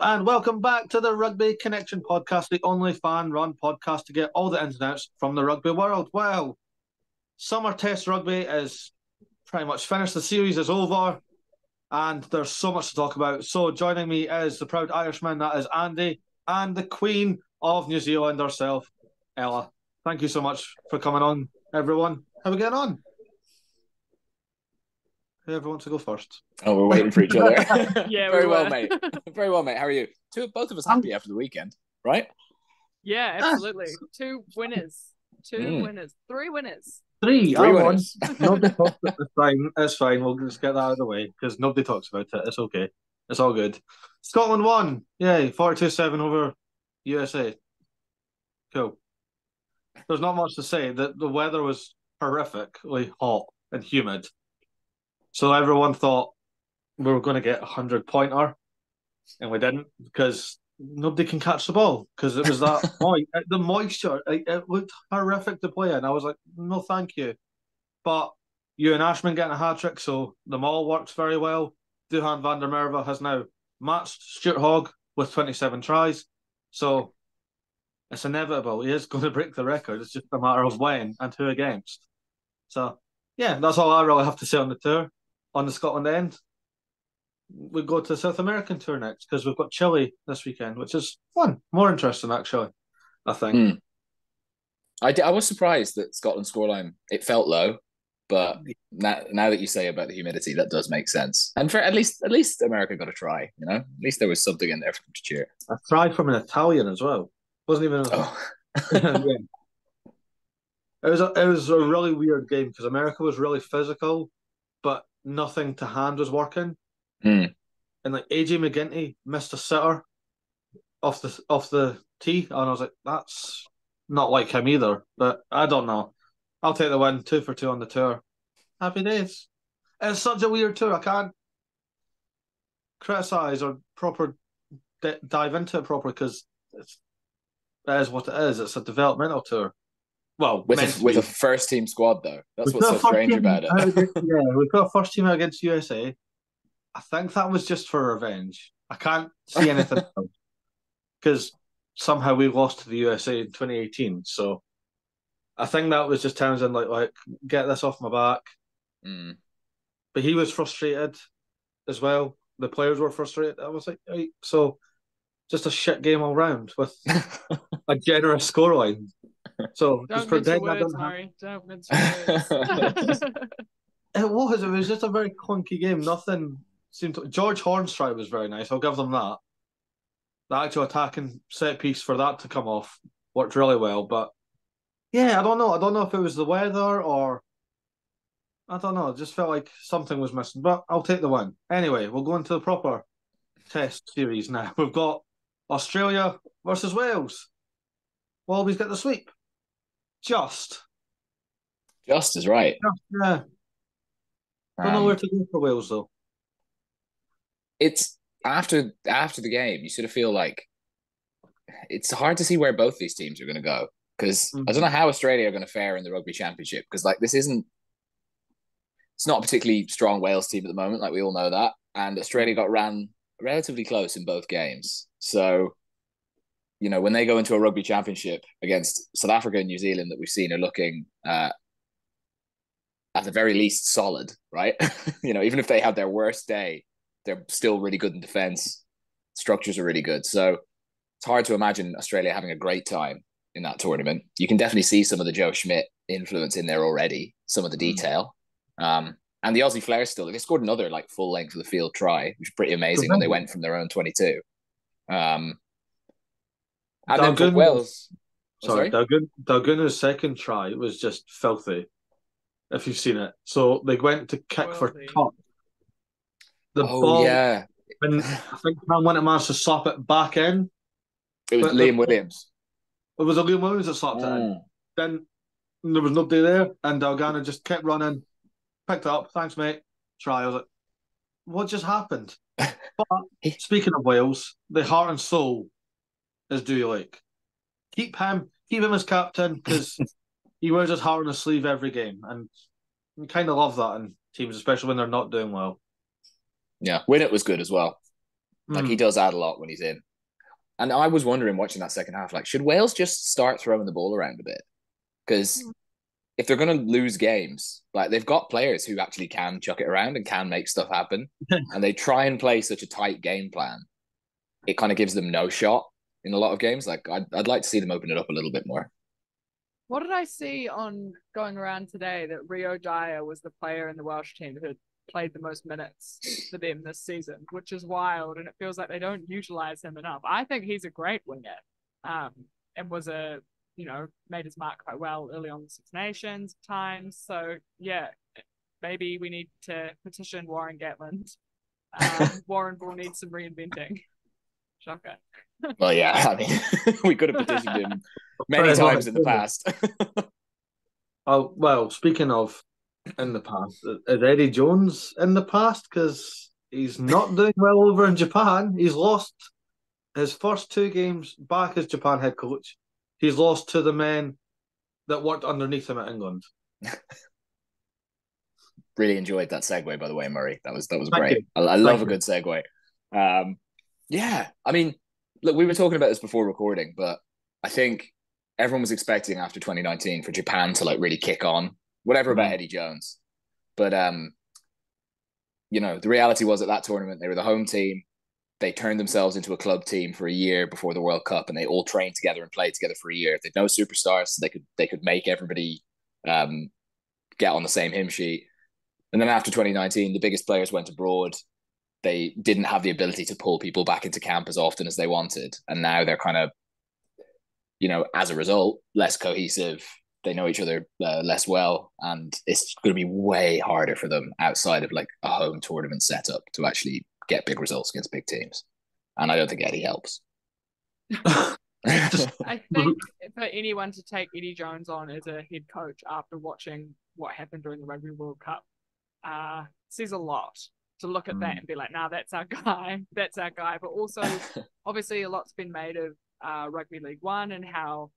and welcome back to the Rugby Connection podcast, the only fan-run podcast to get all the ins and outs from the rugby world. Well, summer test rugby is pretty much finished. The series is over, and there's so much to talk about. So joining me is the proud Irishman, that is Andy, and the Queen of New Zealand herself, Ella. Thank you so much for coming on, everyone. How are we getting on? Whoever wants to go first. Oh, we're waiting for each other. Yeah, Very well, mate. Very well, mate. How are you? Both of us happy after the weekend, right? Yeah, absolutely. Two winners. Three winners. Three winners. Nobody talks about it. It's fine. It's fine. We'll just get that out of the way because nobody talks about it. It's okay. It's all good. Scotland won. Yay. 42-7 over USA. Cool. There's not much to say. The weather was horrifically hot and humid. So everyone thought we were going to get a 100-pointer, and we didn't because nobody can catch the ball because it was that the moisture. It looked horrific to play in. I was like, no, thank you. But you and Ashman getting a hat trick, so the maul works very well. Duhan van der Merwe has now matched Stuart Hogg with 27 tries, so it's inevitable. He is going to break the record. It's just a matter of when and who against. So yeah, that's all I really have to say on the tour. On the Scotland end, we go to the South American tour next because we've got Chile this weekend, which is fun, more interesting actually, I think. I was surprised that Scotland's scoreline, it felt low, but now that you say about the humidity, that does make sense. And for at least America got a try, you know? At least there was something in there for them to cheer. A try from an Italian as well. Wasn't even yeah. It was a really weird game because America was really physical, but nothing to hand was working. And like AJ McGinty missed a sitter off the tee, and I was like, that's not like him either. But I don't know. I'll take the win. 2 for 2 on the tour. Happy days. It's such a weird tour. I can't criticize or proper dive into it properly because that is what it is. It's a developmental tour. Well, with a first team squad though, that's what's so strange about it. We put a first team out against USA. I think that was just for revenge. I can't see anything else because somehow we lost to the USA in 2018. So I think that was just Townsend like get this off my back. But he was frustrated as well. The players were frustrated. I was like, right, so just a shit game all round with a generous scoreline. So just pretend I don't have... Don't mince words. It was just a very clunky game. Nothing seemed to... George Horn's try was very nice. I'll give them that. The actual attacking set piece for that to come off worked really well. But yeah, I don't know. I don't know if it was the weather or I don't know. It just felt like something was missing. But I'll take the win. Anyway, we'll go into the proper test series now. We've got Australia versus Wales. Wallabies get the sweep. Just is right. Yeah. Don't know where to go for Wales though. It's after the game, you sort of feel like it's hard to see where both these teams are going to go because I don't know how Australia are going to fare in the Rugby Championship because like it's not a particularly strong Wales team at the moment, like we all know that, and Australia got ran relatively close in both games, so. You know, when they go into a rugby championship against South Africa and New Zealand that we've seen are looking at the very least solid, right? You know, even if they have their worst day, they're still really good in defense. Structures are really good. So it's hard to imagine Australia having a great time in that tournament. You can definitely see some of the Joe Schmidt influence in there already, some of the detail. And the Aussie flair still, they scored another like full length of the field try, which is pretty amazing when they went from their own 22. And then for Wales... Dalguna's second try was just filthy, if you've seen it. So they went to kick for top. The ball, yeah. And I think Cam went and managed to slap it back in. It was Liam Williams. It was Liam Williams that slapped it in. Then there was nobody there, and Dalguna just kept running, picked it up. Thanks, mate. Try. I was like, what just happened? But speaking of Wales, the heart and soul is do you like? Keep him as captain because he wears his heart on his sleeve every game, and you kind of love that in teams, especially when they're not doing well. Yeah, Winnett was good as well. Like, he does add a lot when he's in. And I was wondering, watching that second half, like, should Wales just start throwing the ball around a bit? Because if they're going to lose games, like, they've got players who actually can chuck it around and can make stuff happen, and they try and play such a tight game plan, it kind of gives them no shot in a lot of games. Like, I'd like to see them open it up a little bit more. What did I see on going around today? That Rio Dyer was the player in the Welsh team who had played the most minutes for them this season, which is wild, and it feels like they don't utilize him enough. I think he's a great winger, and was made his mark quite well early on the Six Nations times. So yeah, maybe we need to petition Warren Gatland. Warren will need some reinventing. Shocker. Well, yeah, I mean, we could have petitioned him many times in the past. Oh, well, speaking of in the past, is Eddie Jones in the past? Because he's not doing well over in Japan. He's lost his first 2 games back as Japan head coach. He's lost to the men that worked underneath him at England. Really enjoyed that segue, by the way, Murray. That was great. I love a good segue. Yeah, I mean, look, we were talking about this before recording, but I think everyone was expecting after 2019 for Japan to like really kick on, whatever about Eddie Jones. But the reality was at that tournament, they were the home team. They turned themselves into a club team for a year before the World Cup, and they all trained together and played together for a year. They'd no superstars, so they could make everybody get on the same hymn sheet. And then after 2019, the biggest players went abroad. They didn't have the ability to pull people back into camp as often as they wanted. And now they're kind of, as a result, less cohesive. They know each other less well. And it's going to be way harder for them outside of like a home tournament setup to actually get big results against big teams. And I don't think Eddie helps. I think for anyone to take Eddie Jones on as a head coach after watching what happened during the Rugby World Cup says a lot. To look at that and be like, nah, that's our guy. That's our guy. But also, obviously, a lot's been made of Rugby League One and how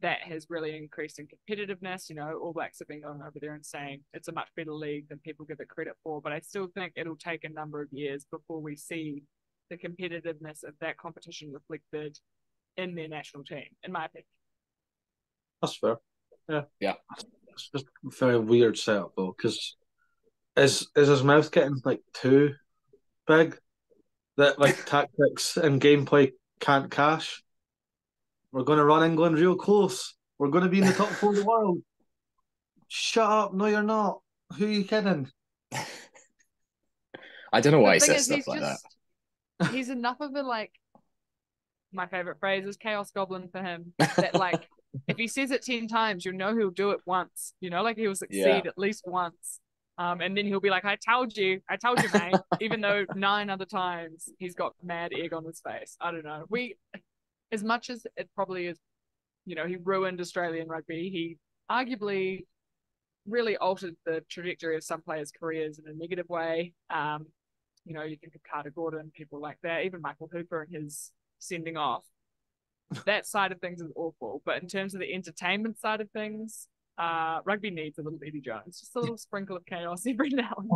that has really increased in competitiveness. All Blacks have been going over there and saying it's a much better league than people give it credit for. But I still think it'll take a number of years before we see the competitiveness of that competition reflected in their national team, in my opinion. That's fair. Yeah. It's just a very weird setup, though, because is his mouth getting like too big that like tactics and gameplay can't cash? We're going to run England real close. We're going to be in the top 4 of the world. Shut up. No, you're not. Who are you kidding? I don't know why he says stuff like that. He's enough of a, like, my favorite phrase is chaos goblin for him. That, like, if he says it 10 times, you know he'll do it once. Like he will succeed at least once. And then he'll be like, I told you, mate. Even though 9 other times he's got mad egg on his face. I don't know. As much as it probably is, he ruined Australian rugby, he arguably really altered the trajectory of some players' careers in a negative way. You think of Carter Gordon, people like that, even Michael Hooper and his sending off. That side of things is awful. But in terms of the entertainment side of things, rugby needs a little Eddie Jones, just a little sprinkle of chaos every now and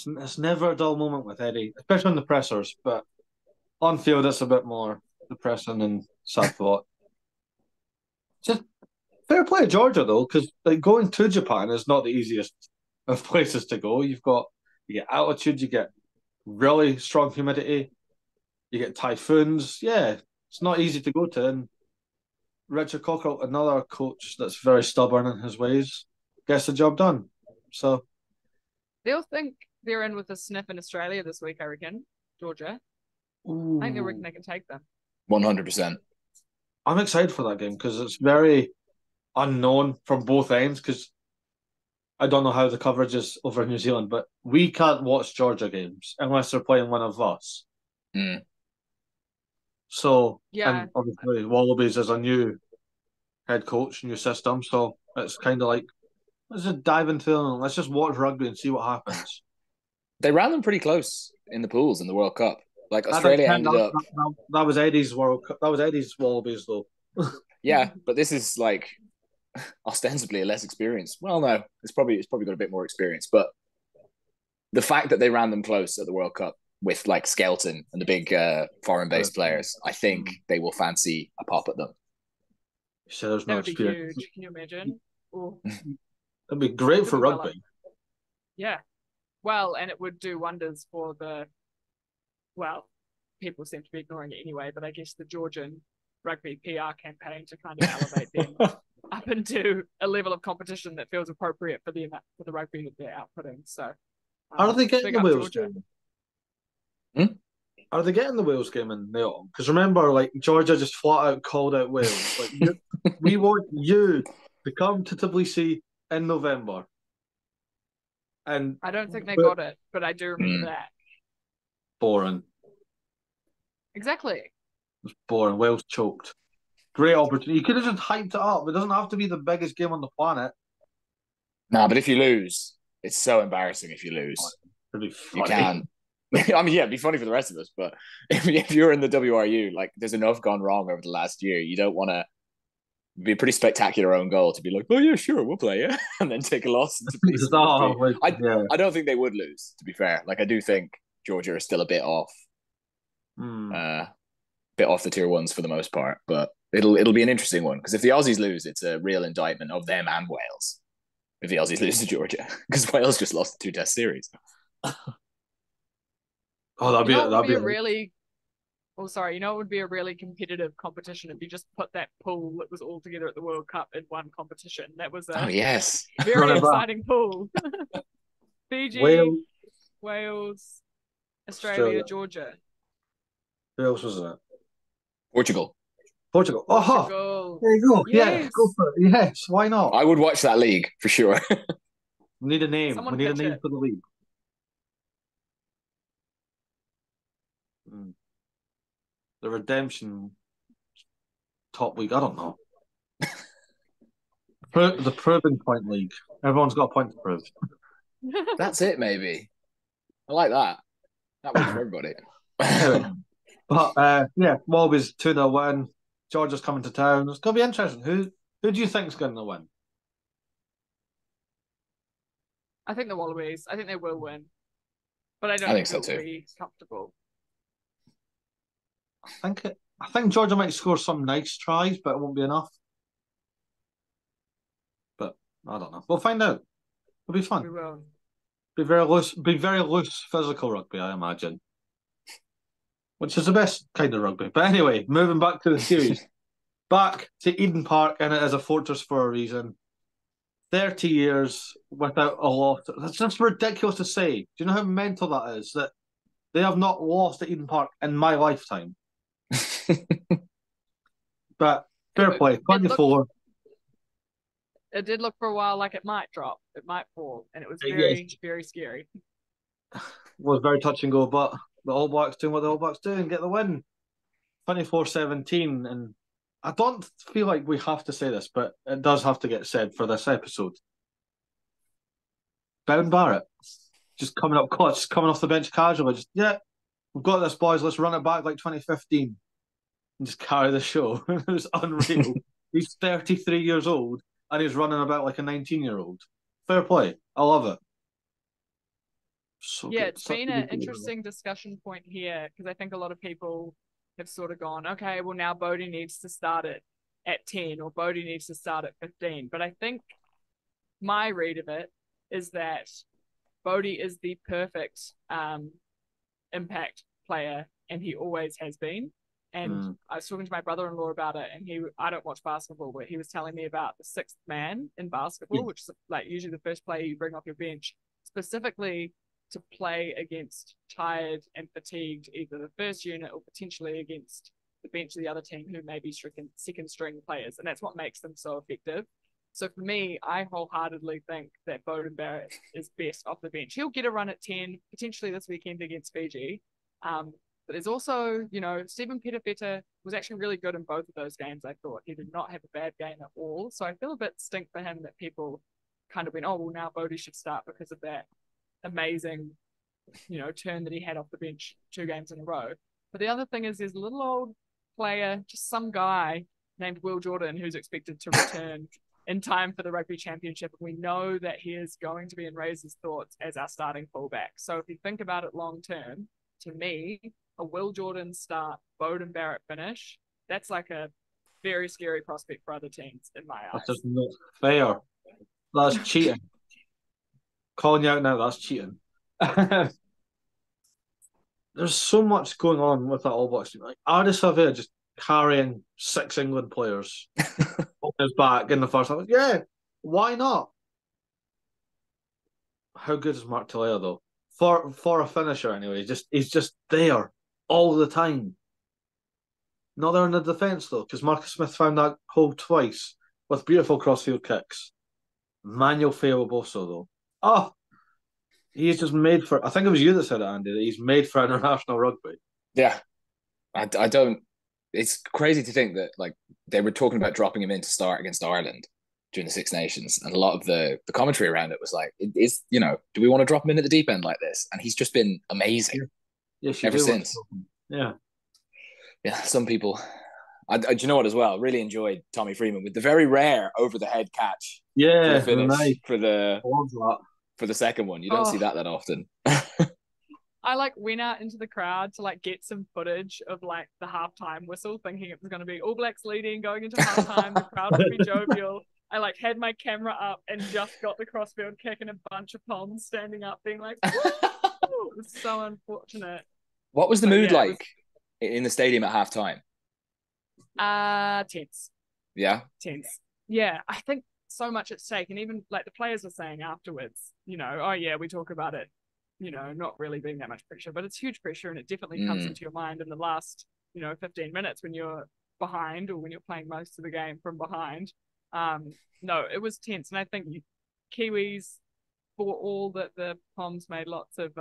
then. It's never a dull moment with Eddie, especially on the pressers, but on field it's a bit more depressing and sad thought. Just fair play to Georgia though, because like going to Japan is not the easiest of places to go. You get altitude, you get really strong humidity, you get typhoons. Yeah, it's not easy to go to. And Richard Cockerill, another coach that's very stubborn in his ways, gets the job done. So they'll think they're in with a sniff in Australia this week, I reckon. Georgia. Ooh. I think they reckon they can take them. 100%. I'm excited for that game because it's very unknown from both ends, because I don't know how the coverage is over in New Zealand, but we can't watch Georgia games unless they're playing one of us. So, yeah. And obviously Wallabies is a new head coach, new system, so it's kind of like, let's just dive into it and let's just watch rugby and see what happens. They ran them pretty close in the pools in the World Cup. Like Australia ended up. That was Eddie's World Cup. That was Eddie's Wallabies, though. Yeah, but this is like ostensibly a less experienced. Well, no, it's probably got a bit more experience. But the fact that they ran them close at the World Cup with like Skelton and the big foreign-based players, I think they will fancy a pop at them. So there's That no would be experience. huge. Can you imagine? Ooh. That'd be great for rugby. Yeah. Well, and it would do wonders for people seem to be ignoring it anyway, but I guess the Georgian rugby PR campaign to kind of elevate them up into a level of competition that feels appropriate for the rugby that they're outputting. So, are they getting the Wales Georgia. game? Are they getting the Wales game in Neom? Because remember, like Georgia just flat out called out Wales. Like we want you to come to Tbilisi in November. And I don't think they got it, but I do remember that. Boring. Exactly. It's boring. Wales choked. Great opportunity. You could have just hyped it up. It doesn't have to be the biggest game on the planet. Nah, but if you lose, it's so embarrassing if you lose. It'd be funny. You can't. I mean, yeah, it'd be funny for the rest of us, but if you're in the WRU, like there's enough gone wrong over the last year. You don't want to be a pretty spectacular own goal to be like, oh yeah, sure, we'll play it, and then take a loss. I don't think they would lose, to be fair. Like I do think Georgia are still a bit off. Bit off the tier ones for the most part, but it'll be an interesting one because if the Aussies lose, it's a real indictment of them and Wales. If the Aussies lose to Georgia, because Wales just lost the 2-test series. That'd be a really. Oh, sorry. You know, it would be a really competitive competition if you just put that pool that was all together at the World Cup in one competition. That was a very exciting pool. Fiji, Wales, Australia, Georgia. Who else was it? Portugal. Oh, there you go. Yes. Yeah, go for it. Yes, why not? I would watch that league for sure. We need a name. We need a name for the league. The Redemption Top League. I don't know. The Proving Point League. Everyone's got a point to prove. That's it, maybe. I like that. That works for everybody. But Wallabies 2-0 win. Georgia's coming to town. It's gonna be interesting. Who do you think's going to win? I think the Wallabies. I think they will win, but I don't think so too. Be comfortable. I think Georgia might score some nice tries, but it won't be enough. But I don't know. We'll find out. It'll be fun. We will. Be very loose physical rugby, I imagine. Which is the best kind of rugby. But anyway, moving back to the series. Back to Eden Park, and it is a fortress for a reason. 30 years without a loss. That's just ridiculous to say. Do you know how mental that is? That they have not lost at Eden Park in my lifetime. But fair play, 24. It did look for a while like it might drop. It might fall. And it was very, very scary. It was very touch and go, but the All Blacks doing what the All Blacks do and get the win. 24-17. And I don't feel like we have to say this, but it does have to get said for this episode. Bowen Barrett, just coming up clutch, coming off the bench casually. We've got this, boys. Let's run it back like 2015 and just carry the show. It was unreal. He's 33 years old and he's running about like a 19-year-old. Fair play. I love it. It's been an interesting discussion point here because I think a lot of people have sort of gone, okay, well now Bodie needs to start it at 10 or Bodie needs to start at 15. But I think my read of it is that Bodie is the perfect impact player and he always has been. And I was talking to my brother-in-law about it and I don't watch basketball, but he was telling me about the sixth man in basketball, which is like usually the first player you bring off your bench, specifically to play against tired and fatigued, either the first unit or potentially against the bench of the other team who may be second string players. And that's what makes them so effective. So for me, I wholeheartedly think that Beauden Barrett is best off the bench. He'll get a run at 10, potentially this weekend against Fiji. But there's also, Stephen Petafeta was actually really good in both of those games, I thought. He did not have a bad game at all. So I feel a bit stink for him that people kind of went, oh, well, now Bodie should start because of that amazing, turn that he had off the bench 2 games in a row. But the other thing is there's a little old player, just some guy named Will Jordan who's expected to return in time for the Rugby Championship. And we know that he is going to be in Razor's thoughts as our starting fullback. So if you think about it long term, to me, a Will Jordan start, Bowden Barrett finish, that's like a very scary prospect for other teams in my eyes. That's just not fair. That's cheating. Calling you out now, that's cheating. There's so much going on with that All Blacks team. Like Addis Avea just carrying 6 England players on his back in the first half. Yeah, why not? How good is Mark Talea though? For a finisher anyway, he's just there all the time. Not there in the defence though, because Marcus Smith found that hole twice with beautiful crossfield kicks. Manuel Feoboso though. Oh, he's just made for. I think it was you that said it, Andy, that he's made for international rugby. Yeah, I don't. It's crazy to think that like they were talking about dropping him in to start against Ireland during the Six Nations, and a lot of the commentary around it was like, "Is do we want to drop him in at the deep end like this?" And he's just been amazing ever since. Yeah, yeah. Some people. Do you know what as well? Really enjoyed Tommy Freeman with the very rare over the head catch. Yeah, for the finish nice. for the second one. You don't see that often. I like went out into the crowd to like get some footage of like the halftime whistle, thinking it was going to be All Blacks leading going into halftime. The crowd would be jovial. I like had my camera up and just got the crossfield kick and a bunch of Poms standing up being like, woo! It was so unfortunate. What was the mood like in the stadium at halftime? Tense. Yeah? Tense. Yeah, I think so much at stake. And even like the players were saying afterwards, oh yeah, we talk about it, not really being that much pressure, but it's huge pressure and it definitely comes into your mind in the last, 15 minutes when you're behind or when you're playing most of the game from behind. No, it was tense. And I think Kiwis, for all that the Poms made lots of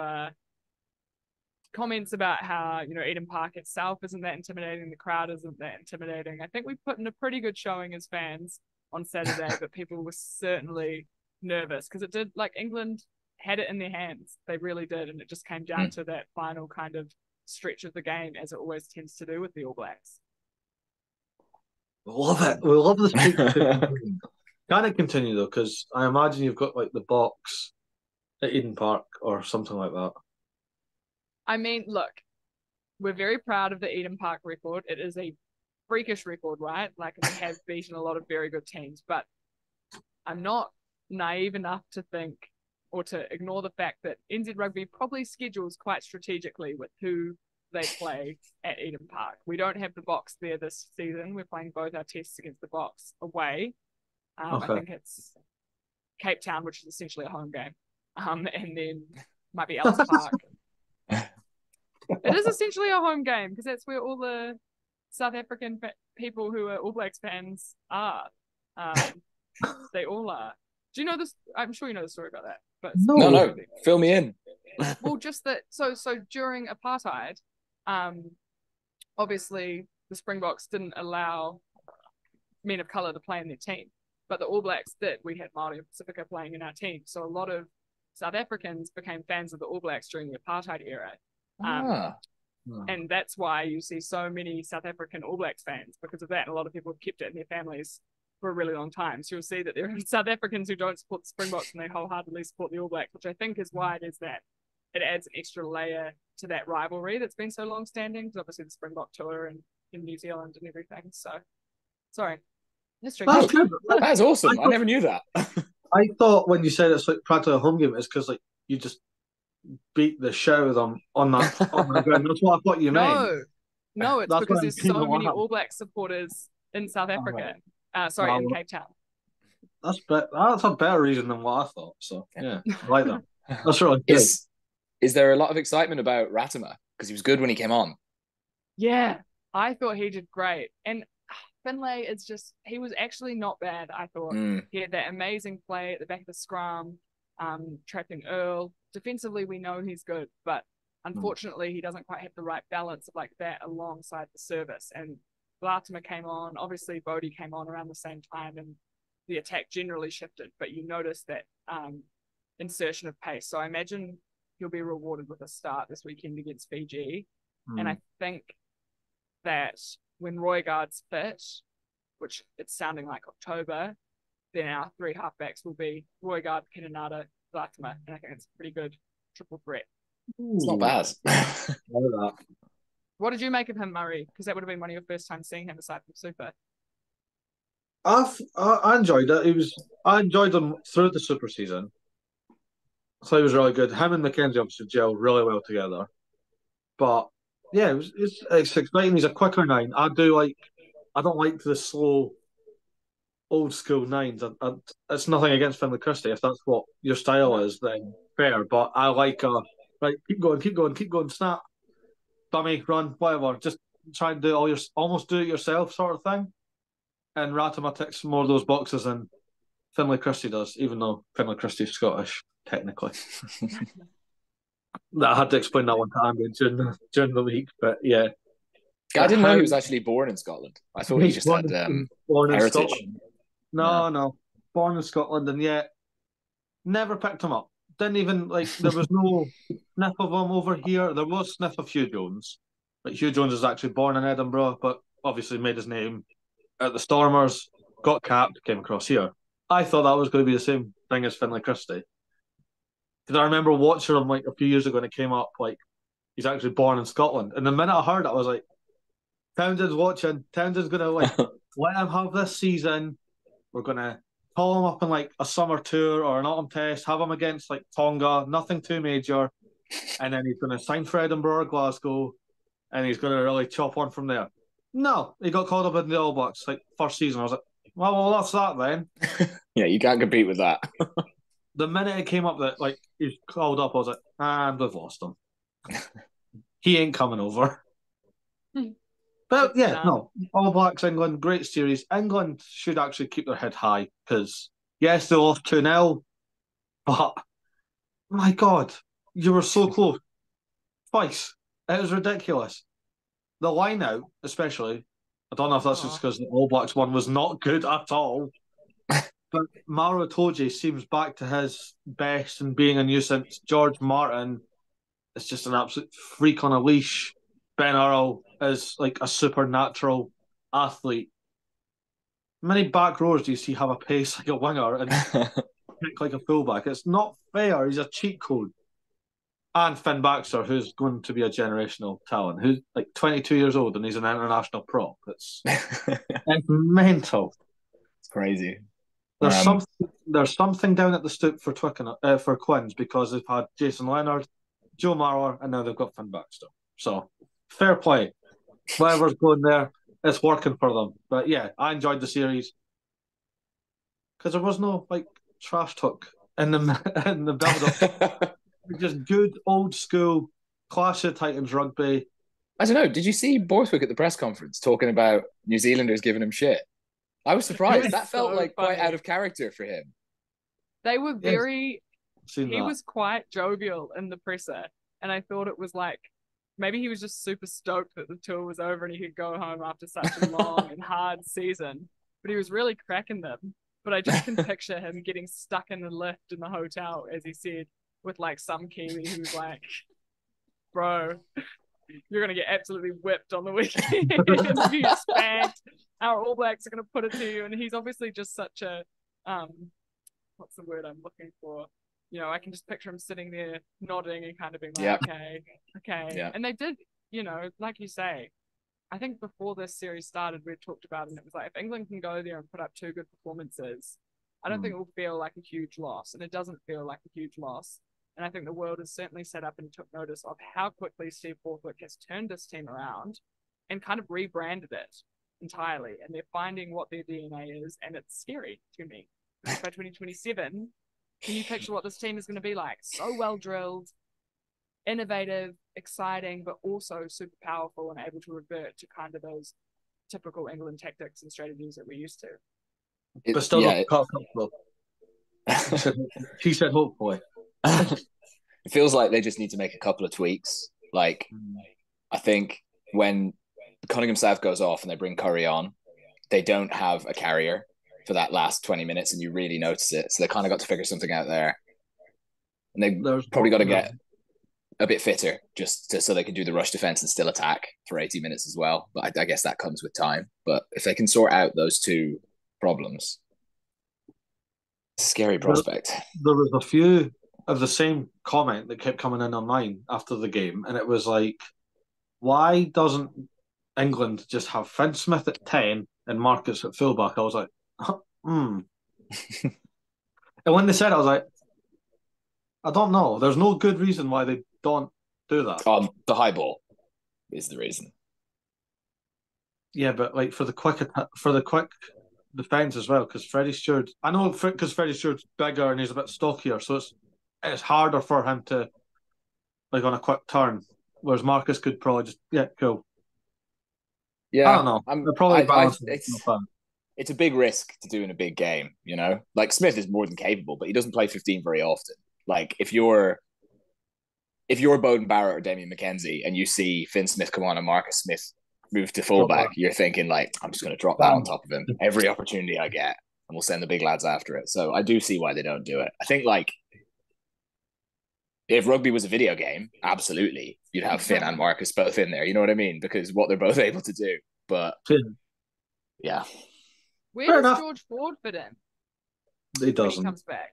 comments about how, Eden Park itself isn't that intimidating, the crowd isn't that intimidating. I think we put in a pretty good showing as fans on Saturday, but people were certainly nervous because it did, like, England had it in their hands. They really did. And it just came down to that final kind of stretch of the game, as it always tends to do with the All Blacks. We love it. We love this picture. Can it continue though? Because I imagine you've got like the box at Eden Park or something like that. I mean, look, we're very proud of the Eden Park record. It is a freakish record, right? Like, we have beaten a lot of very good teams, but I'm not naive enough to think or to ignore the fact that NZ Rugby probably schedules quite strategically with who they play at Eden Park. We don't have the box there this season. We're playing both our tests against the box away. I think it's Cape Town, which is essentially a home game, and then might be Ellis Park. It is essentially a home game because that's where all the South African people who are All Blacks fans are. They all are. Do you know this? I'm sure you know the story about that. But no, fill me in. Well, just that. So during apartheid, obviously the Springboks didn't allow men of color to play in their team, but the All Blacks did. We had Māori and Pacifica playing in our team, so a lot of South Africans became fans of the All Blacks during the apartheid era. And that's why you see so many South African All Blacks fans because of that. And a lot of people have kept it in their families for a really long time. So you'll see that there are South Africans who don't support the Springboks and they wholeheartedly support the All Blacks, which I think is why it is that. It adds an extra layer to that rivalry that's been so long-standing, because obviously the Springbok tour and in New Zealand and everything. So, sorry. History. That's awesome. I never knew that. I thought when you said it's like practically a home game, it's because like you just beat the shit out of them on that ground. That's what I thought you meant. No, it's because there's so many All Black supporters in South Africa. In Cape Town. That's a better reason than what I thought. So yeah, I like that. That's really good. Is there a lot of excitement about Ratama? Because he was good when he came on. Yeah, I thought he did great. And Finlay he was actually not bad, I thought. He had that amazing play at the back of the scrum, trapping Earl. Defensively, we know he's good, but unfortunately, he doesn't quite have the right balance of like that alongside the service. And Ratama came on. Obviously, Bodie came on around the same time, and the attack generally shifted. But you notice that insertion of pace. So I imagine he'll be rewarded with a start this weekend against Fiji. And I think that when Roygaard's fit, which it's sounding like October, then our three halfbacks will be Roygaard, Kenanata, Ratama, and I think it's a pretty good triple threat. It's not bad. What did you make of him, Murray? Because that would have been one of your first times seeing him aside from Super. I enjoyed it. I enjoyed him through the Super season. So he was really good. Him and Mackenzie obviously gel really well together. But yeah, it's exciting. He's a quicker nine. I don't like the slow old school nines. It's nothing against Finlay Christie. If that's what your style is, then fair. But I like right, keep going, snap, dummy, run, whatever. Just try and do almost do it yourself sort of thing. And Ratama ticks more of those boxes than Finlay Christie does, even though Finlay Christie's Scottish, technically. I had to explain that one to Anja during the week, but yeah. I didn't know he was actually born in Scotland. I thought he just had born in heritage. Scotland. No. Born in Scotland, and yet never picked him up. Didn't even there was no sniff of him over here. There was sniff of Hugh Jones. Hugh Jones is actually born in Edinburgh, but obviously made his name at the Stormers, got capped, came across here. I thought that was going to be the same thing as Finlay Christie. Because I remember watching him a few years ago and it came up he's actually born in Scotland. And the minute I heard it, I was like, Townsend's watching. Townsend's going to let him have this season. We're going to call him up in a summer tour or an autumn test, have him against Tonga, nothing too major. And then he's going to sign for Edinburgh or Glasgow and he's going to really chop on from there. No, he got called up in the All Blacks first season. I was like, well, that's that then. Yeah, you can't compete with that. The minute it came up that he's called up, I was like, and we've lost him. He ain't coming over. But yeah, no, All Blacks England, great series. England should actually keep their head high because yes, they lost 2-0, but my God, you were so close twice. It was ridiculous. The line out, especially, I don't know if that's just because the All Blacks one was not good at all. But Maro Itoje seems back to his best and being a nuisance. George Martin is just an absolute freak on a leash. Ben Earl is a supernatural athlete. How many back rows do you see have a pace like a winger and kick like a fullback? It's not fair. He's a cheat code. And Finn Baxter, who's going to be a generational talent, who's 22 years old and he's an international prop. It's mental. It's crazy. There's something down at the stoop for for Quins because they've had Jason Leonard, Joe Marler, and now they've got Finn Baxter. So fair play. Whatever's going there, it's working for them. But yeah, I enjoyed the series because there was no trash talk in the build up. Just good old school Clash of Titans rugby. I don't know. Did you see Borthwick at the press conference talking about New Zealanders giving him shit? I was surprised. That felt quite out of character for him. They were very. He was quite jovial in the presser, and I thought it was maybe he was just super stoked that the tour was over and he could go home after such a long and hard season. But he was really cracking them. But I just can picture him getting stuck in the lift in the hotel, as he said, with some Kiwi who's bro, you're gonna get absolutely whipped on the weekend. You spanked. Our All Blacks are gonna put it to you, and he's obviously just such a what's the word I'm looking for? I can just picture him sitting there nodding and kind of being okay. Yeah. And they did, like you say, I think before this series started, we talked about it, and it was if England can go there and put up 2 good performances, I don't think it will feel like a huge loss, and it doesn't feel like a huge loss. And I think the world has certainly set up and took notice of how quickly Steve Borthwick has turned this team around and kind of rebranded it entirely. And they're finding what their DNA is, and it's scary to me. By 2027, can you picture what this team is going to be like? So well drilled, innovative, exciting, but also super powerful and able to revert to kind of those typical England tactics and strategies that we're used to. But still not comfortable. She said hopefully. It feels like they just need to make a couple of tweaks. I think when Cunningham South goes off and they bring Curry on, they don't have a carrier for that last 20 minutes, and you really notice it. So they kind of got to figure something out there. And they've probably got to get a bit fitter so they can do the rush defense and still attack for 80 minutes as well. But I guess that comes with time. But if they can sort out those 2 problems, it's a scary prospect. There was a few of the same comment that kept coming in online after the game, and it was like, why doesn't England just have Finn Smith at 10 and Marcus at fullback? I was like, hmm. And when they said it, I was like, I don't know. There's no good reason why they don't do that. The high ball is the reason. Yeah, but like for the quick defense as well, because Freddie Stewart, I know because Freddie Stewart's bigger and he's a bit stockier, so it's harder for him to like on a quick turn, whereas Marcus could probably just cool. Yeah, I don't know. They're probably it's a big risk to do in a big game, you know. Like Smith is more than capable, but he doesn't play 15 very often. Like if you're Bowden Barrett or Damien McKenzie and you see Finn Smith come on and Marcus Smith move to fullback, you're thinking like, I'm just going to drop that on top of him every opportunity I get, and we'll send the big lads after it. So I do see why they don't do it. I think like if rugby was a video game, absolutely, you'd have Finn and Marcus both in there. You know what I mean? Because what they're both able to do. But yeah. Where does George Ford fit in? He doesn't. When he comes back.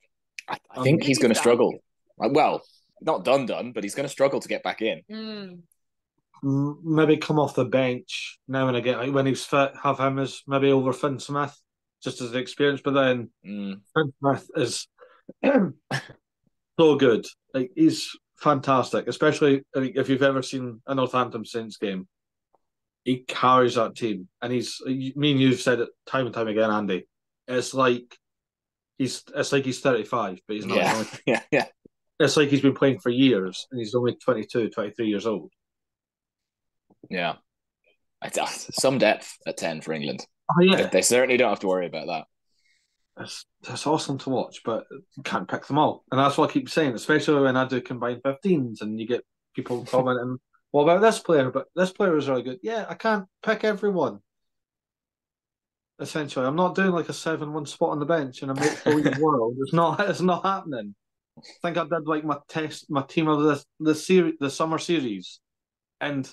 I think he's going to struggle. Well, not done, but he's going to struggle to get back in. Maybe come off the bench now and again, like when he's fit, have him as maybe over Finn Smith, just as the experience. But then Finn Smith is so good. Like he's fantastic, especially if you've ever seen a Northampton Saints game. He carries that team, and me and you've said it time and time again, Andy. It's like he's 35, but he's not. Yeah. It's like he's been playing for years, and he's only 22, 23 years old. Yeah, some depth at 10 for England. Oh yeah, they certainly don't have to worry about that. That's awesome to watch, but you can't pick them all, and that's what I keep saying. Especially when I do combined 15s, and you get people commenting, "What about this player?" But this player is really good. Yeah, I can't pick everyone. Essentially, I'm not doing like a 7-1 spot on the bench in a make-believe world. It's not happening. I think I did like my team of the summer series, and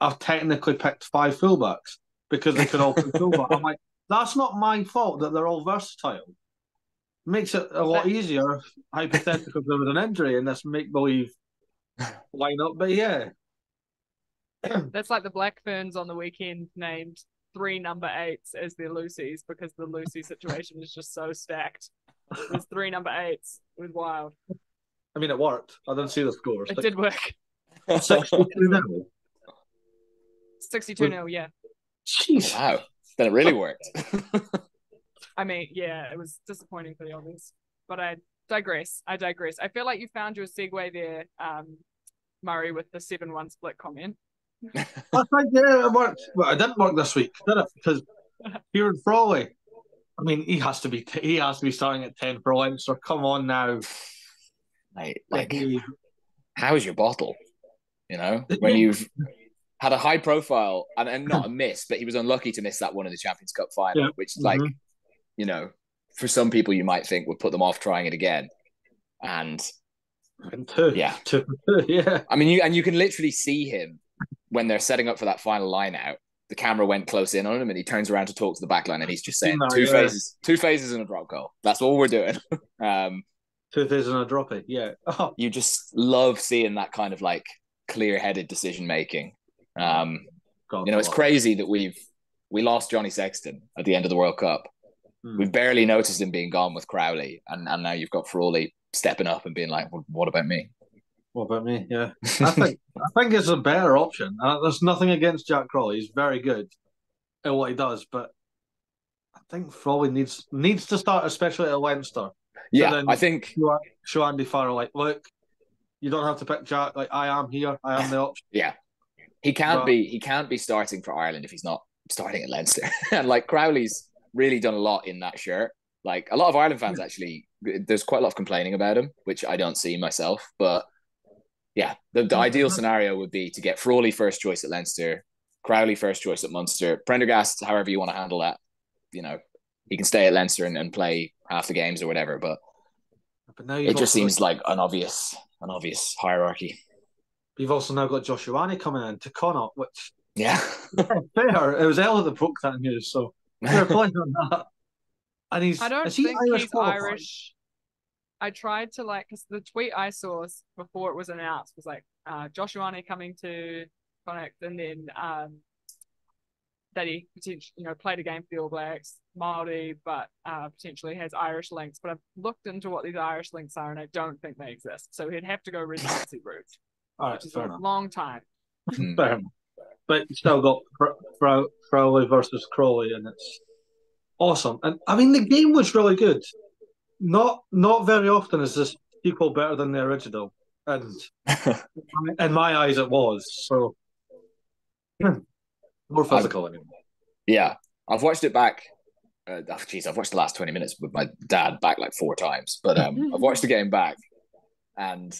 I've technically picked 5 fullbacks because they could all play fullback. I'm like, that's not my fault that they're all versatile. Makes it a lot easier, hypothetically, if there was an injury in this make-believe lineup. But yeah. That's like the Black Ferns on the weekend named 3 number 8s as their Lucy's because the Lucy situation is just so stacked. There's 3 number 8s. It was wild. I mean, it worked. I didn't see the scores. It did work. 62-0. 62-0, yeah. Jeez. Wow. Then it really worked. I mean, yeah, it was disappointing for the Aussies. But I digress. I feel like you found your segue there, Murray, with the 7-1 split comment. I think, yeah, it worked. Well, it didn't work this week, did it? Because Kieran Frawley, I mean, he has to be starting at 10 for Leinster. Come on now. Like how is your bottle? You know, when you've had a high profile and not a miss, but he was unlucky to miss that one in the Champions Cup final, which, like, you know, for some people you might think would put them off trying it again. And yeah. I mean, you can literally see him when they're setting up for that final line out. The camera went close in on him and he turns around to talk to the back line and he's just saying two phases and a drop goal. That's all we're doing. 2 phases and a droppy, yeah. Oh. You just love seeing that kind of like clear-headed decision making. You know, it's crazy that we lost Johnny Sexton at the end of the World Cup. We barely noticed him being gone with Crowley, and now you've got Frawley stepping up and being like, well, what about me? What about me? Yeah. I think it's a better option. There's nothing against Jack Crawley. He's very good at what he does, but I think Frawley needs to start, especially at Leinster. Yeah, I think show Andy Farrell, like, look, you don't have to pick Jack. Like, I am here. I am the option. Yeah, he can't be starting for Ireland if he's not starting at Leinster. And like Crowley's really done a lot in that shirt. Like a lot of Ireland fans actually, there's quite a lot of complaining about him, which I don't see myself. But yeah, the ideal scenario would be to get Frawley first choice at Leinster, Crowley first choice at Munster, Prendergast, however you want to handle that. You know, he can stay at Leinster and play half the games or whatever. But now it just seems like an obvious hierarchy. You've also now got Josh Ioane coming in to Connacht, which fair. It was Ella that broke that news, so fair point on that. And I don't think he's Irish. I tried to because the tweet I saw before it was announced was like Josh Ioane coming to Connect, and then that he potentially played a game for the All Blacks, Māori, but potentially has Irish links. But I've looked into what these Irish links are, and I don't think they exist. So he'd have to go residency route, which is a long time. Fair enough. But you still got Crowley versus Crawley, and it's awesome. And I mean, the game was really good. Not very often is this sequel better than the original, and in my eyes, it was. So more physical. Yeah, I've watched it back. I've watched the last 20 minutes with my dad back like 4 times. But I've watched the game back, and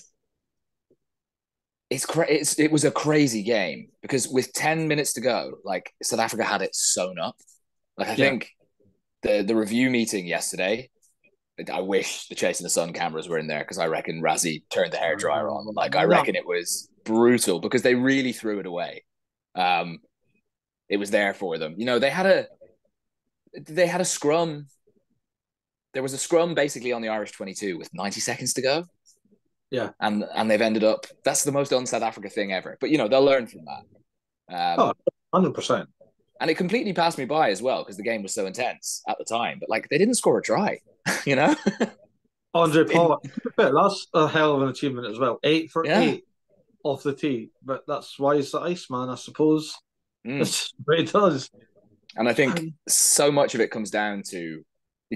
it was a crazy game because with 10 minutes to go, like South Africa had it sewn up. Like I think the review meeting yesterday, I wish the Chasing the Sun cameras were in there because I reckon Razzie turned the hairdryer on. Like I reckon it was brutal because they really threw it away. It was there for them. They had a scrum. There was a scrum basically on the Irish 22 with 90 seconds to go. Yeah. And they've ended up, that's the most un-South Africa thing ever. But, they'll learn from that. 100%. And it completely passed me by as well because the game was so intense at the time. But, they didn't score a try, Andre Pollard, that's a hell of an achievement as well. 8 for 8 off the tee. But that's why he's the Iceman, I suppose. That's what he does. And I think so much of it comes down to,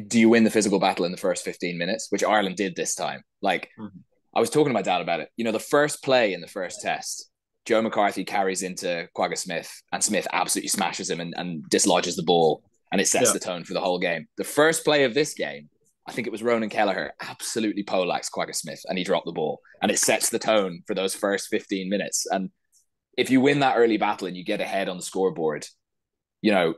do you win the physical battle in the first 15 minutes, which Ireland did this time? I was talking to my dad about it. The first play in the first test, Joe McCarthy carries into Quagga Smith, and Smith absolutely smashes him and dislodges the ball, and it sets the tone for the whole game. The first play of this game, I think it was Ronan Kelleher, absolutely poleaxed Quagga Smith, and he dropped the ball, and it sets the tone for those first 15 minutes. And if you win that early battle and you get ahead on the scoreboard, South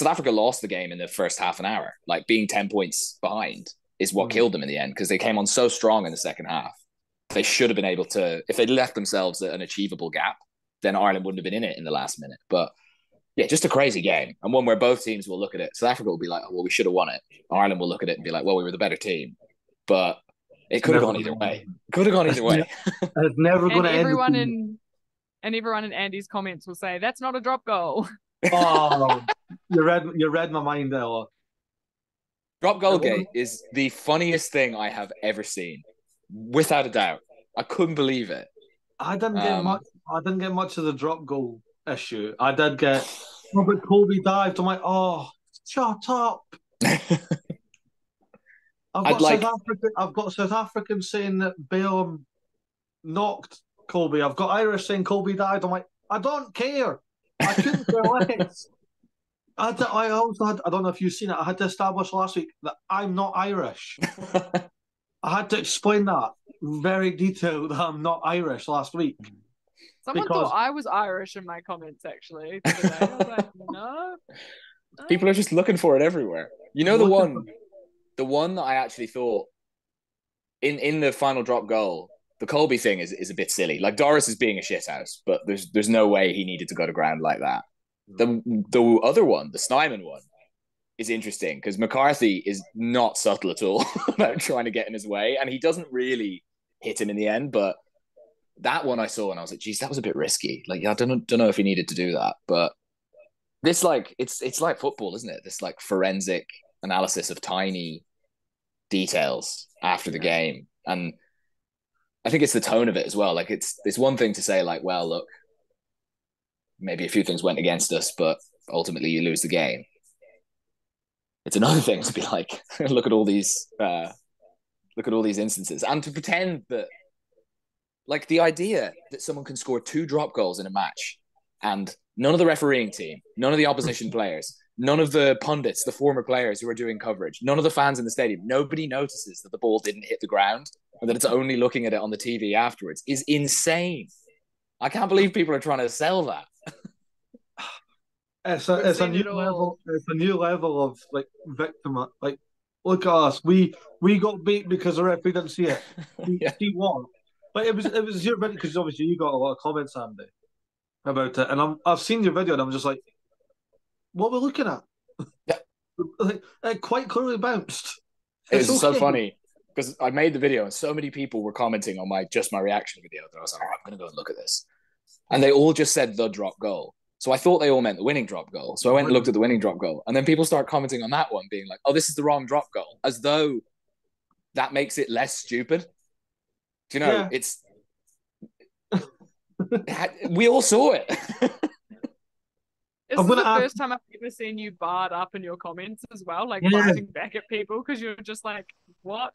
Africa lost the game in the first half an hour. Being 10 points behind is what killed them in the end because they came on so strong in the second half. They should have been able to, if they'd left themselves an achievable gap, then Ireland wouldn't have been in it in the last minute. But yeah, just a crazy game, and one where both teams will look at it. South Africa will be like, oh, well, we should have won it. Ireland will look at it and be like, well, we were the better team. But it could have gone either way. Could have gone either way. It's never going to end. Everyone in Andy's comments will say, that's not a drop goal. Oh, you read my mind, Ella. Drop goal gate is the funniest thing I have ever seen, without a doubt. I couldn't believe it. I didn't get much of the drop goal issue. I did get Robert Colby dived. I'm like, oh, shut up. I've got South Africans saying that Bale knocked Colby. I've got Irish saying Colby dived. I'm like, I don't care. I couldn't care less. I also had, I don't know if you've seen it, I had to establish last week that I'm not Irish. I had to explain that very detailed that I'm not Irish last week. Someone thought I was Irish in my comments, actually. Today. I was like, no. People are just looking for it everywhere. The one that I actually thought in the final drop goal, the Colby thing is a bit silly. Doris is being a shithouse, but there's no way he needed to go to ground like that. The other one, the Snyman one, is interesting because McCarthy is not subtle at all about trying to get in his way, and he doesn't really hit him in the end. But that one I saw and I was like, geez, that was a bit risky. I don't know if he needed to do that. But this it's like football, isn't it? This forensic analysis of tiny details after the game, and I think it's the tone of it as well. It's one thing to say well, look, maybe a few things went against us, but ultimately you lose the game. It's another thing to be like, look at all these instances, and to pretend that, the idea that someone can score 2 drop goals in a match, and none of the refereeing team, none of the opposition players, none of the pundits, the former players who are doing coverage, none of the fans in the stadium, nobody notices that the ball didn't hit the ground and that it's only looking at it on the TV afterwards is insane. I can't believe people are trying to sell that. It's a new level. It's a new level of victim. Look at us. We got beat because the referee didn't see it. See what? But it was your video because obviously you got a lot of comments, Andy, about it, and I've seen your video and I'm just like, what we're looking at? Yeah. It quite clearly bounced. It was so funny because I made the video and so many people were commenting on my reaction video that I was like, I'm going to go and look at this. And they all just said the drop goal. So I thought they all meant the winning drop goal. So I went and looked at the winning drop goal. And then people start commenting on that one, being like, oh, this is the wrong drop goal. As though that makes it less stupid. Do you know, it's... we all saw it. This is the first time I've ever seen you barred up in your comments as well, like fighting back at people because you're just like, what?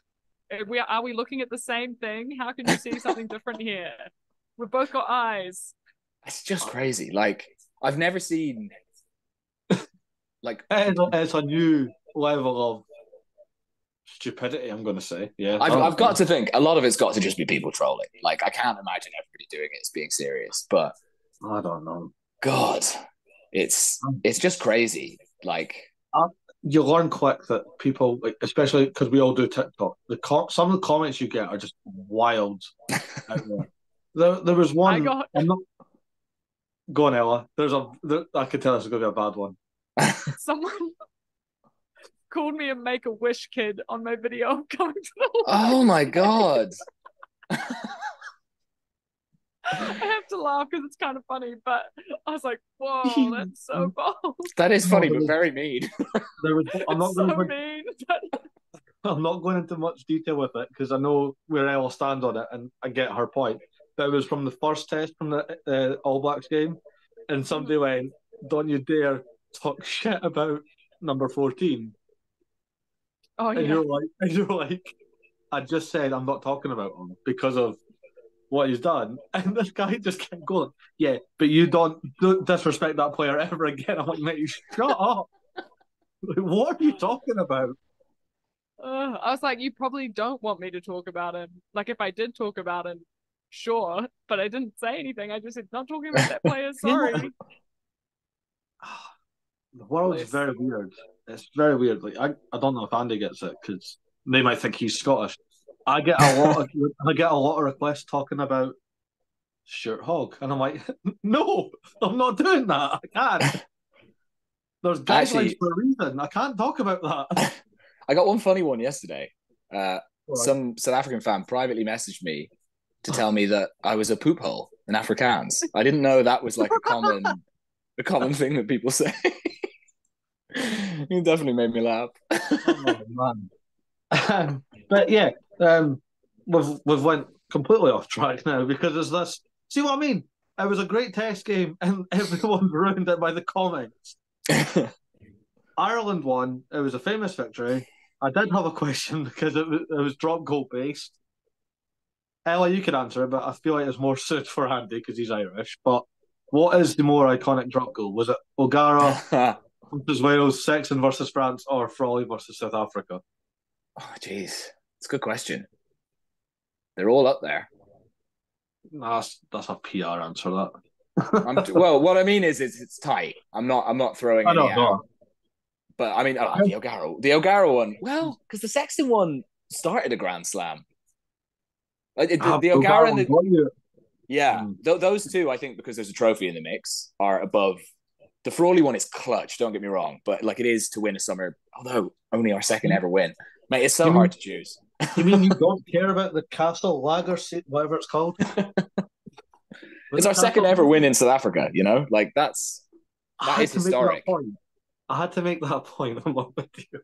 Are we looking at the same thing? How can you see something different here? We've both got eyes. It's just crazy. Like, I've never seen like it's a new level of stupidity, I'm going to say. Yeah, I've got to think a lot of it's got to just be people trolling. Like, I can't imagine everybody doing it as being serious, but I don't know. God, it's just crazy. Like, you learn quick that people, like, especially because we all do TikTok, some of the comments you get are just wild. There was one. Go on, Ella. I could tell this is going to be a bad one. Someone called me a Make-A-Wish kid on my video of coming to the Oh my God. I have to laugh because it's kind of funny, but I was like, whoa, that's so bold. That is funny, but very mean. I'm not going into much detail with it because I know where Ella stands on it and I get her point. But it was from the first test from the All Blacks game, and somebody went, don't you dare talk shit about number 14. Oh, yeah. And you're like, I just said I'm not talking about him because of what he's done. And this guy just kept going, yeah, but you don't disrespect that player ever again. I'm like, mate, shut up. Like, what are you talking about? I was like, you probably don't want me to talk about him. Like, if I did talk about him, sure, but I didn't say anything. I just said, not talking about that player, sorry. The world's very weird. It's very weird. Like, I don't know if Andy gets it because they might think he's Scottish. I get a lot of requests talking about Stuart Hogg, and I'm like, no, I'm not doing that. I can't. There's guidelines for a reason. I can't talk about that. I got one funny one yesterday. Some South African fan privately messaged me to tell me that I was a poop hole in Afrikaans. I didn't know that was like a common thing that people say. It definitely made me laugh. Oh, man. But yeah, we've went completely off track now because there's this. See what I mean? It was a great test game, and everyone ruined it by the comments. Ireland won. It was a famous victory. I did have a question because it was drop goal based. Ella, you could answer it, but I feel like it's more suited for Andy because he's Irish. But what is the more iconic drop goal? Was it O'Gara versus Wales, Sexton versus France, or Frawley versus South Africa? Oh, jeez. It's a good question. They're all up there. That's a PR answer, that. Well, what I mean is it's tight. I'm not throwing any out. But I mean, the O'Gara one. Well, because the Sexton one started a Grand Slam. The O'Gara and those two, I think, because there's a trophy in the mix, are above. The Frawley one is clutch. Don't get me wrong, but like it is to win a summer. Although only our second ever win, mate, it's so hard to choose. You mean you don't care about the Castle Lager, whatever it's called? It's our second ever win in South Africa. You know, like that is historic. I had to make that point. I'm not with you.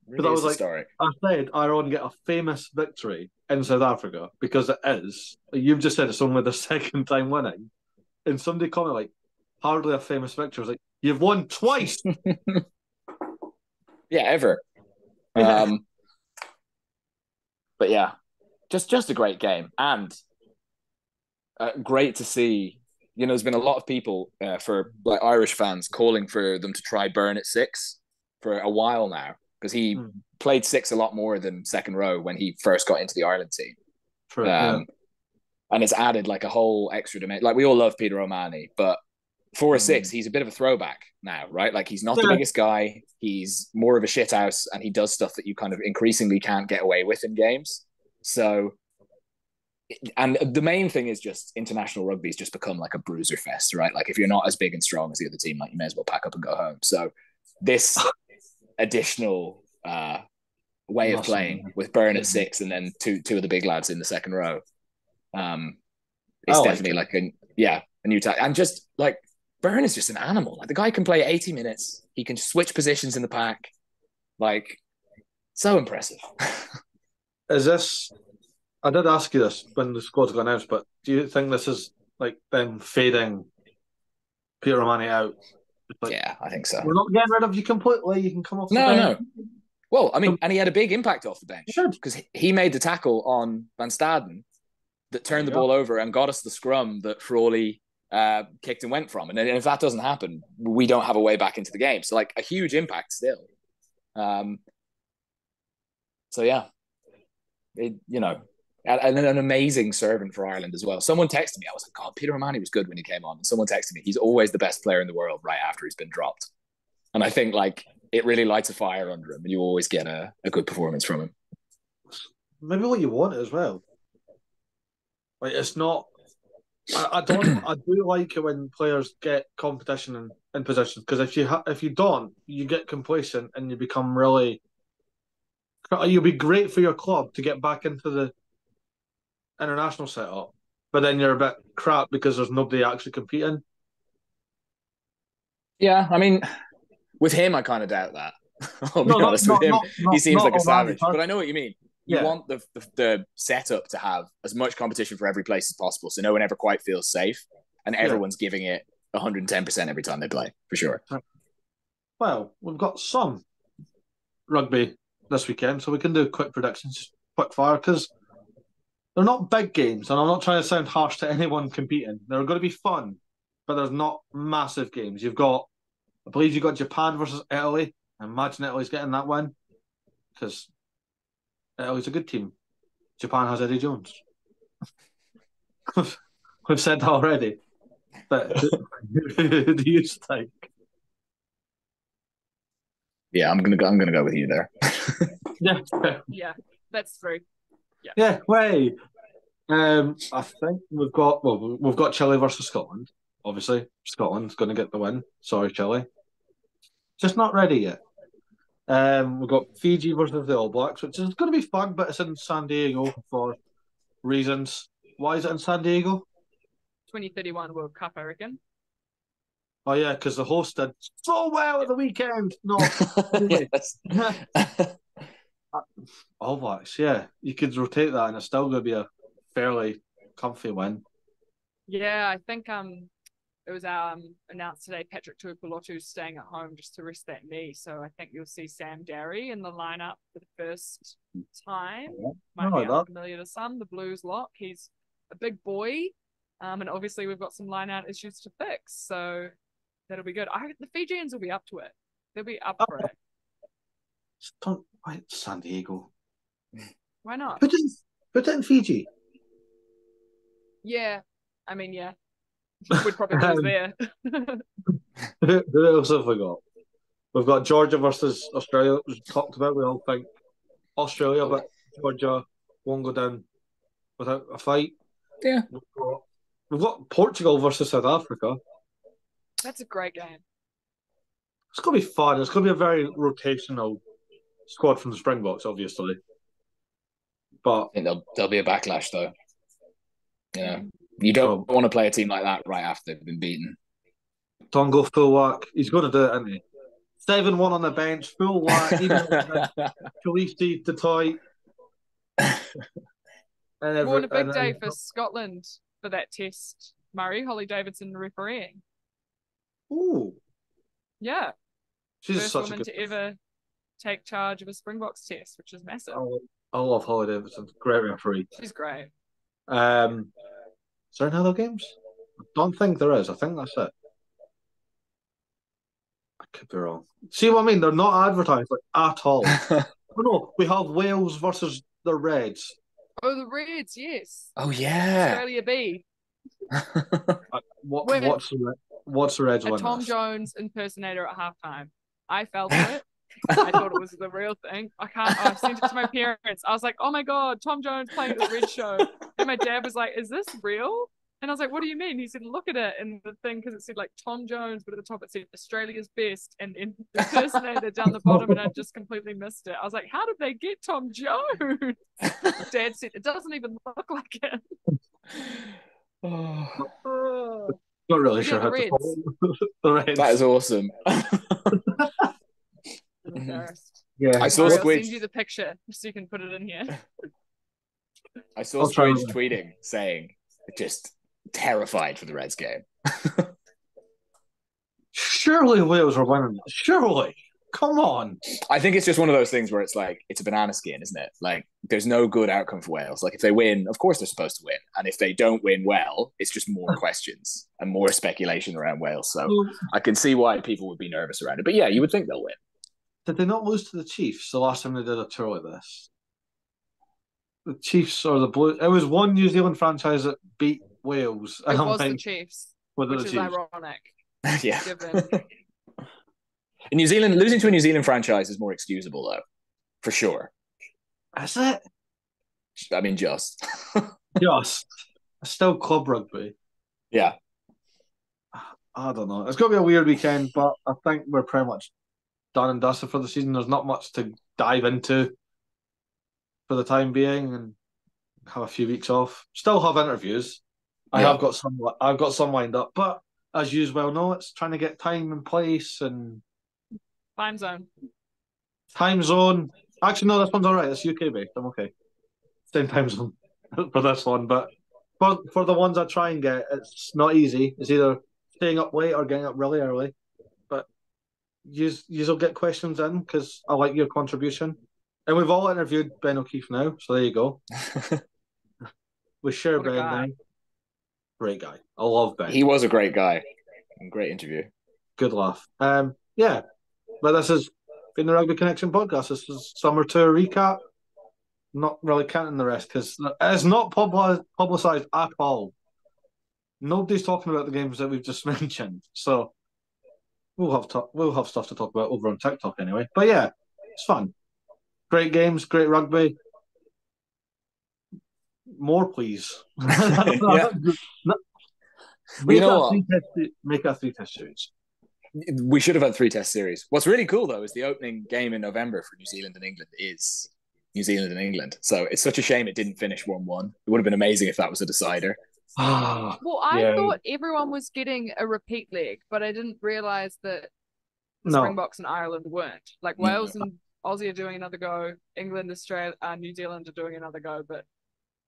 Because I was historic. I said Ireland get a famous victory in South Africa because it is. You've just said it's only the second time winning, and somebody commented like, "Hardly a famous victory." I was like, "You've won twice." Yeah, ever. But yeah, just a great game and great to see. You know, there's been a lot of people for like Irish fans calling for them to try Burn at 6 for a while now because he played 6 a lot more than second row when he first got into the Ireland team. True, and it's added like a whole extra dimension. Like we all love Peter O'Mahony, but for a 6, he's a bit of a throwback now, right? Like he's not the biggest guy. He's more of a shithouse, and he does stuff that you kind of increasingly can't get away with in games. So, and the main thing is just international rugby's just become like a bruiser fest, right? Like if you're not as big and strong as the other team, like you may as well pack up and go home. So this additional way of playing with Byrne at 6 and then two of the big lads in the second row. It's definitely like a new type. And just like Byrne is just an animal. Like the guy can play 80 minutes. He can switch positions in the pack. Like, so impressive. Is this? I did ask you this when the squads got announced, but do you think this is like them fading Peter Romani out? Like, yeah, I think so. We're not getting rid of you completely. You can come off the bench. No. Well, I mean, and he had a big impact off the bench because he made the tackle on Van Staden that turned the ball over and got us the scrum that Frawley kicked and went from. And if that doesn't happen, we don't have a way back into the game. So, like, a huge impact still. So, yeah. And an amazing servant for Ireland as well. Someone texted me. I was like, God, Peter Romani was good when he came on. And someone texted me, he's always the best player in the world right after he's been dropped. And I think, like, it really lights a fire under him and you always get a good performance from him. Maybe what you want as well. Like, it's not... I do like it when players get competition in positions, because if you don't, you get complacent and you become really... You'll be great for your club to get back into the international setup, but then you're a bit crap because there's nobody actually competing. Yeah, I mean, with him, I kind of doubt that. I'll be honest with him. He seems like a savage, but I know what you mean. You want the setup to have as much competition for every place as possible, so no one ever quite feels safe, and everyone's giving it 110% every time they play, for sure. Well, we've got some rugby this weekend, so we can do quick predictions, quick fire, because they're not big games, and I'm not trying to sound harsh to anyone competing. They're going to be fun, but there's not massive games. I believe you've got Japan versus Italy. I imagine Italy's getting that win, because Italy's a good team. Japan has Eddie Jones. We've said that already. But who do you think? Yeah, I'm gonna go with you there. Yeah, that's true. Yeah, way. I think we've got Chile versus Scotland. Obviously, Scotland's going to get the win. Sorry, Chile. Just not ready yet. We've got Fiji versus the All Blacks, which is going to be fun, but it's in San Diego for reasons. Why is it in San Diego? 2031 World Cup, I reckon. Oh yeah, because the host did so well at the weekend. No, All Blacks. Yeah, you could rotate that, and it's still going to be a fairly comfy win. Yeah, I think it was announced today Patrick Tuipulotu's staying at home just to rest that knee. So I think you'll see Sam Derry in the lineup for the first time. Might be unfamiliar to some. The Blues lock. He's a big boy, and obviously we've got some line-out issues to fix. So that'll be good. The Fijians will be up to it. They'll be up for it. Why San Diego? Why not? Put it in Fiji. Yeah, I mean, yeah. We'd probably lose there. Who else have we got? We've got Georgia versus Australia. We talked about. We all think Australia, but Georgia won't go down without a fight. Yeah. We've got Portugal versus South Africa. That's a great game. It's going to be fun. It's going to be a very rotational squad from the Springboks, obviously. But I think there'll be a backlash, though. Yeah. You don't want to play a team like that right after they've been beaten. Tongo full whack. He's going to do it, isn't he? 7-1 on the bench, full whack. Even Khaleesi to toy. What a big day for Scotland for that test. Murray, Holly Davidson refereeing. Ooh. Yeah. She's first such woman a good to ever take charge of a Springboks test, which is massive. I love Holly Davidson. Great referee. She's great. Is there any other games? I don't think there is. I think that's it. I could be wrong. See what I mean? They're not advertised at all. Oh, no, we have Wales versus the Reds. Oh, the Reds, yes. Oh, yeah. Australia B. What's the Reds a win? Tom Jones impersonator at halftime. I fell for it. I thought it was the real thing. I sent it to my parents. I was like, oh my God, Tom Jones playing at the Red Show. And my dad was like, is this real? And I was like, what do you mean? He said, look at it. And the thing, because it said like Tom Jones, but at the top it said Australia's best. And the impersonator down the bottom, and I just completely missed it. I was like, how did they get Tom Jones? Dad said, it doesn't even look like it. Not really sure how to follow the Reds. That is awesome. I'm embarrassed. Yeah, I saw I'll Squidge. send you the picture so you can put it in here. I saw Squidge tweeting saying, just terrified for the Reds game. Surely Wales are winning. Surely. Come on. I think it's just one of those things where it's like, it's a banana skin, isn't it? Like, there's no good outcome for Wales. Like, if they win, of course they're supposed to win. And if they don't win well, it's just more questions and more speculation around Wales. So I can see why people would be nervous around it. But yeah, you would think they'll win. Did they not lose to the Chiefs the last time they did a tour like this? The Chiefs or the Blues? It was one New Zealand franchise that beat Wales. It was the Chiefs, which is ironic. Yeah. Given... In New Zealand, losing to a New Zealand franchise is more excusable, though, for sure. Is it? I mean, just. Just. Still club rugby. Yeah. I don't know. It's going to be a weird weekend, but I think we're pretty much done and dusted for the season. There's not much to dive into for the time being, and have a few weeks off. Still have interviews. I've got some lined up, but as you well know, it's trying to get time and place and time zone. Actually, no, this one's all right. It's UK based. I'm okay. Same time zone for this one, but for the ones I try and get, it's not easy. It's either staying up late or getting up really early. But you'll get questions in because I like your contribution. And we've all interviewed Ben O'Keefe now, so there you go. We share Ben now. Great guy. I love Ben. He was a great guy. Great interview. Good laugh. Yeah. But this has been the Rugby Connection podcast. This is summer tour recap. Not really counting the rest because it's not publicised at all. Nobody's talking about the games that we've just mentioned. So we'll have stuff to talk about over on TikTok anyway. But yeah, it's fun. Great games, great rugby. More, please. Yeah. Make a 3-test series. We should have had 3-test series. What's really cool, though, is the opening game in November for New Zealand and England is New Zealand and England. So it's such a shame it didn't finish 1-1. It would have been amazing if that was a decider. Well, I thought everyone was getting a repeat leg, but I didn't realise that Springboks and Ireland weren't. Like Wales and Aussie are doing another go. England, Australia, New Zealand are doing another go, but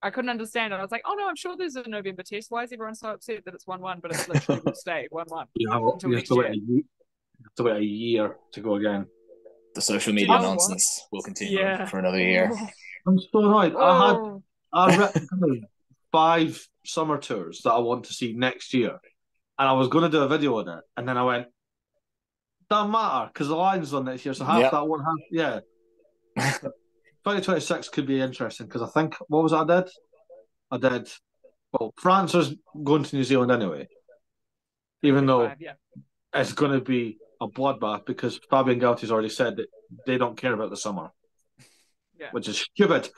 I couldn't understand it. I was like, oh no, I'm sure there's a November test. Why is everyone so upset that it's 1-1, but it's literally will stay 1-1 until next year? You have to wait a year to go again. The social media nonsense will continue for another year. I'm so annoyed. I read 5 summer tours that I want to see next year, and I was going to do a video on it, and then I went, doesn't matter because the Lions on next year, so half that won't have. Yeah. 2026 could be interesting because I think, what was it I did? Well, France is going to New Zealand anyway, even though it's going to be a bloodbath because Fabian Galtie's already said that they don't care about the summer, which is stupid.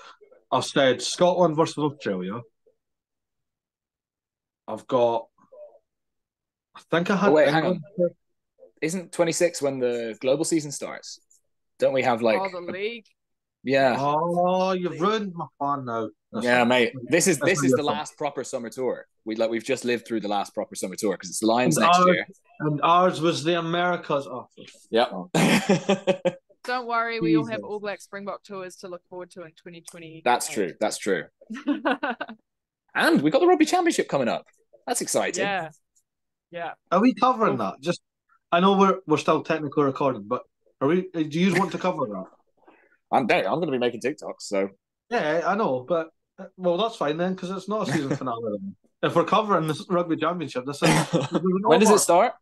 I've said Scotland versus Australia. I've got, I think I had. Wait, hang on. Isn't 26 when the global season starts? Don't we have like the league? Yeah. Oh, you've ruined my fun now. Mate. This is the last proper summer tour. We've just lived through the last proper summer tour because it's the Lions next year. And ours was the Americas. Oh, Don't worry, we all have All Black Springbok tours to look forward to in 2020. That's true. And we got the Rugby Championship coming up. That's exciting. Yeah. Are we covering that? I know we're still technically recording, but do you want to cover that? I'm going to be making TikToks, so. Yeah, I know, but well, that's fine then, because it's not a season finale. If we're covering this Rugby Championship, this is when does it start?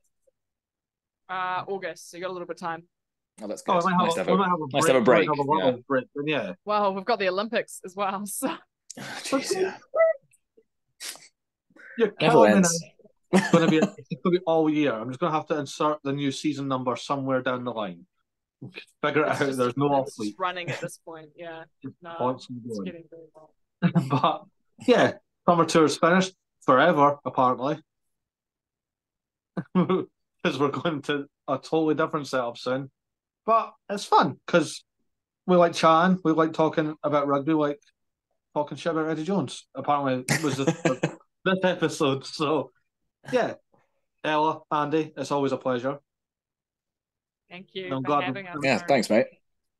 August. So you got a little bit of time. Oh, that's good. Nice to have a break. Yeah. Well, we've got the Olympics as well. So. You're killing me. It's going to be all year. I'm just going to have to insert the new season number somewhere down the line. Figure it out. There's no off week. Running at this point, yeah. No, it's getting very well. But yeah, summer tour's finished. forever, apparently. Because we're going to a totally different setup soon. But it's fun because we like chatting, we like talking about rugby, like talking shit about Eddie Jones. Apparently, it was this episode. So, yeah, Ella, Andy, it's always a pleasure. Thank you for having us. Yeah, thanks, mate.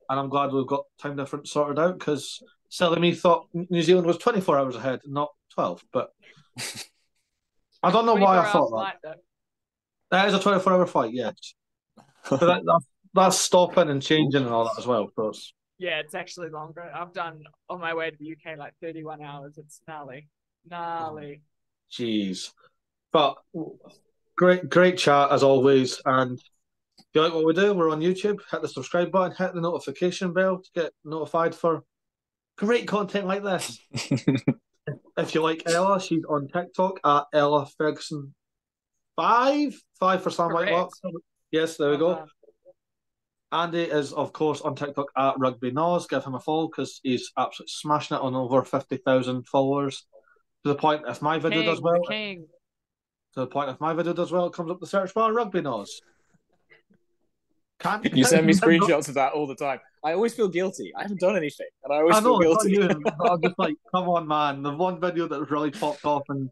And I'm glad we've got time difference sorted out because silly me thought New Zealand was 24 hours ahead, not 12. But I don't know why I thought that. That is a 24-hour flight, yes. But that's stopping and changing and all that as well. So it's actually longer. I've done on my way to the UK like 31 hours. It's gnarly. Jeez. But great chat as always. And if you like what we do, we're on YouTube. Hit the subscribe button, hit the notification bell to get notified for great content like this. If you like Ella, she's on TikTok at Ella Ferguson 5 for Slam White Lock. Yes, there we go. Andy is, of course, on TikTok at Rugby Nos. Give him a follow because he's absolutely smashing it on over 50,000 followers. To the point, if my video does well, it comes up the search bar Rugby Nos. You send me screenshots of that all the time. I always feel guilty. I haven't done anything, and I always feel guilty. I'm just like, come on, man. The one video that really popped off in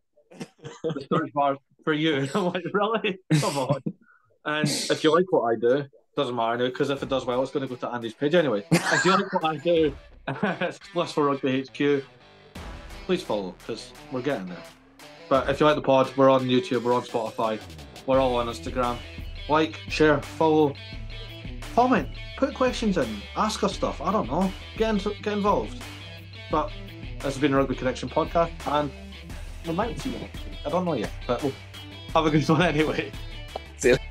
the search bar for you. I'm like, really? Come on. And if you like what I do, doesn't matter now, because if it does well, it's going to go to Andy's page anyway. If you like what I do, it's Plus for Rugby HQ. Please follow, because we're getting there. But if you like the pod, we're on YouTube, we're on Spotify, we're all on Instagram. Like, share, follow, comment, put questions in, ask us stuff. I don't know. Get involved. But this has been a Rugby Connection podcast, and we might see you next week. I don't know yet, but we'll have a good one anyway. See you.